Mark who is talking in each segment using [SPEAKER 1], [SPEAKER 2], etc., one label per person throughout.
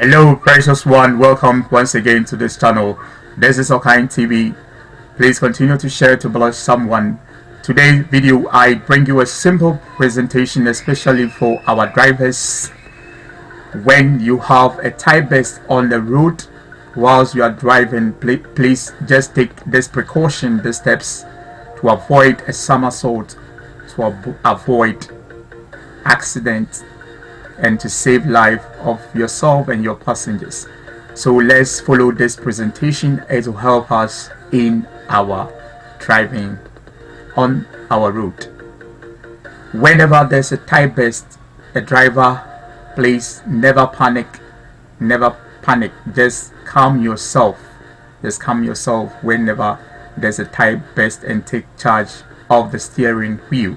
[SPEAKER 1] Hello precious one, welcome once again to this channel. This is Okai TV. Please continue to share to bless someone. Today's video I bring you a simple presentation especially for our drivers. When you have a tire burst on the road whilst you are driving, please just take this precaution, the steps to avoid a somersault, to avoid accident, and to save life of yourself and your passengers. So let's follow this presentation. It will help us in our driving on our road. Whenever there's a tire burst, a driver, please never panic. Just calm yourself. Whenever there's a tire burst, and take charge of the steering wheel.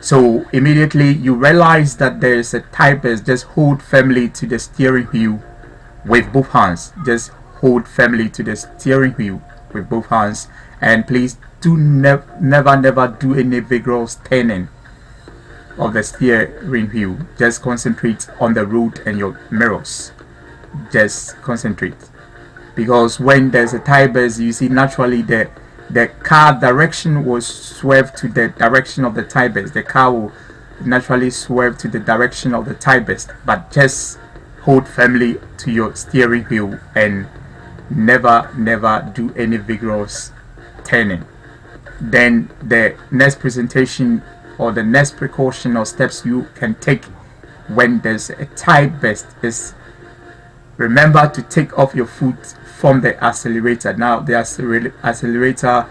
[SPEAKER 1] So immediately you realize that there is a tire burst, just hold firmly to the steering wheel with both hands. Just hold firmly to the steering wheel with both hands, and please do never do any vigorous turning of the steering wheel. Just concentrate on the road and your mirrors. Just concentrate, because when there's a tire burst, you see naturally the car direction will swerve to the direction of the tire burst. The car will naturally swerve to the direction of the tire burst, but just hold firmly to your steering wheel and never do any vigorous turning. Then the next presentation or the next precaution or steps you can take when there's a tire burst is remember to take off your foot from the accelerator. Now the accelerator,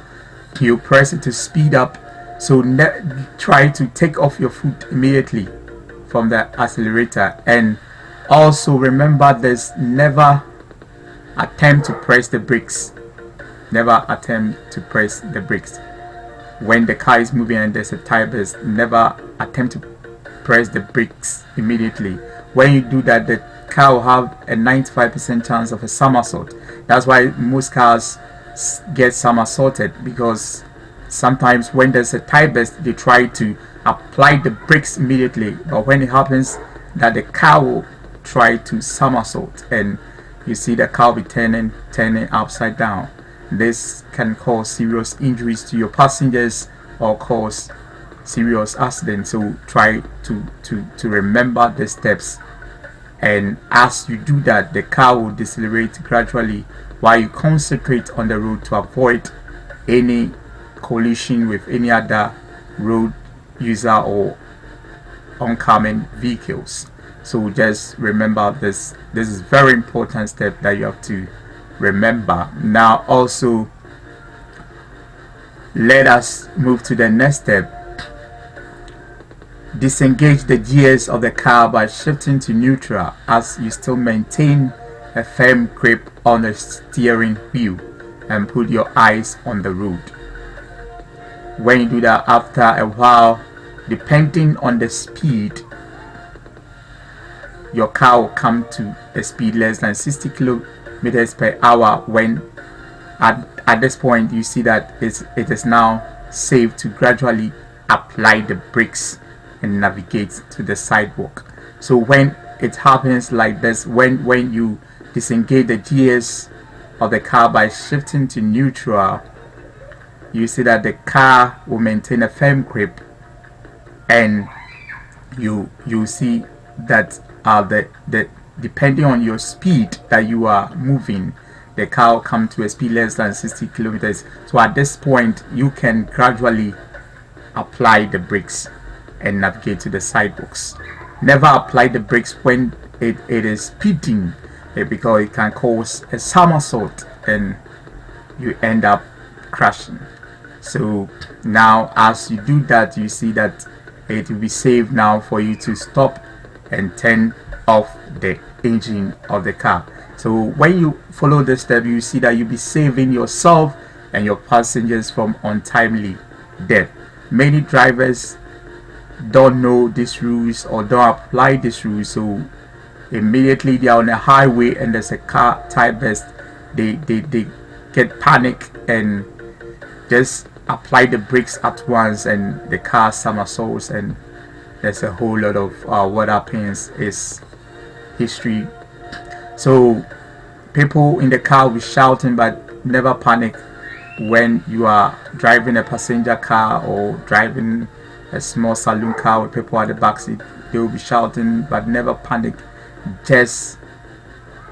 [SPEAKER 1] you press it to speed up, so try to take off your foot immediately from the accelerator. And also remember, there's never attempt to press the brakes. Never attempt to press the brakes when the car is moving and there's a tire burst. Never attempt to press the brakes immediately. When you do that, the car will have a 95% chance of a somersault. That's why most cars get somersaulted, because sometimes when there's a tire burst, they try to apply the brakes immediately, but when it happens that the car will try to somersault, and you see the car will be turning upside down. This can cause serious injuries to your passengers or cause serious accidents. So try to remember the steps, and as you do that, the car will decelerate gradually while you concentrate on the road to avoid any collision with any other road user or oncoming vehicles. So just remember this is very important step that you have to remember. Now also let us move to the next step. Disengage the gears of the car by shifting to neutral as you still maintain a firm grip on the steering wheel, and put your eyes on the road. When you do that, after a while, depending on the speed, your car will come to a speed less than 60 kilometers per hour. When at this point you see that it is now safe to gradually apply the brakes and navigate to the sidewalk. So when it happens like this, when you disengage the gears of the car by shifting to neutral, you see that the car will maintain a firm grip, and you see that the depending on your speed that you are moving, the car will come to a speed less than 60 kilometers. So at this point you can gradually apply the brakes and navigate to the sidewalks. Never apply the brakes when it is speeding, because it can cause a somersault and you end up crashing. So now as you do that, you see that it will be safe now for you to stop and turn off the engine of the car. So when you follow this step, you see that you'll be saving yourself and your passengers from untimely death. Many drivers don't know these rules or don't apply these rules, so immediately they are on a highway and there's a car tire burst, they get panic and just apply the brakes at once, and the car somersaults, and there's a whole lot of what happens is history. So people in the car will be shouting, but never panic. When you are driving a passenger car or driving a small saloon car with people at the back seat, they will be shouting, but never panic. Just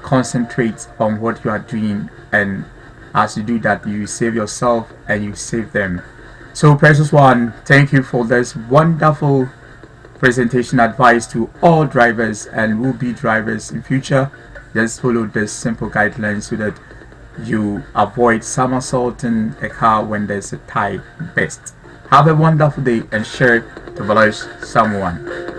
[SPEAKER 1] concentrate on what you are doing, and as you do that, you save yourself and you save them. So precious one, thank you for this wonderful presentation advice to all drivers and will-be drivers in future. Just follow this simple guidelines so that you avoid somersaulting a car when there's a tire burst. Have a wonderful day and share it to someone.